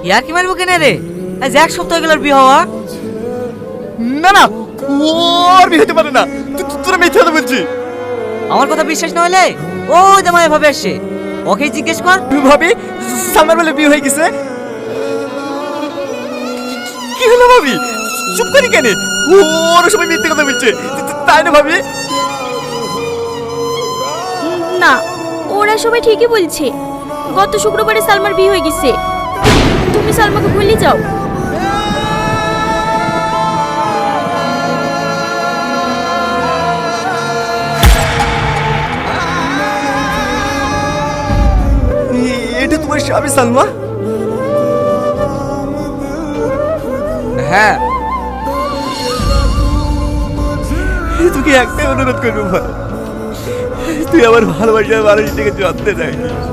ইয়ার কি মারবো কেন রে? আজ এক সপ্তাহ গেল বিয়ে হওয়া। না না, ওর বিয়ে হতে পারে না। তোরা মিথ্যা কথা বলছিস। আমার কথা বিশ্বাস না হলে ও জামাই ভাবে আসছে, ওকে জিজ্ঞেস কর। ভাবি, সালমান বলে বিয়ে হয়ে গেছে। কি হলো ভাবি? চুপ করি কেন? ওর সবাই মিথ্যে কথা বলছে, তাই না ভাবি? না, ওরা সবাই ঠিকই বলছে। গত শুক্রবারে সালমার বিয়ে হয়ে গেছে। তুমি সালমাকে ভুলে যাও। এটা তোমার স্বামী সালমা? হ্যাঁ। তোকে একটাই অনুরোধ করবো ভাই, তুই আমার ভালোবাসার মানুষটাকে যত্নে রাখিস।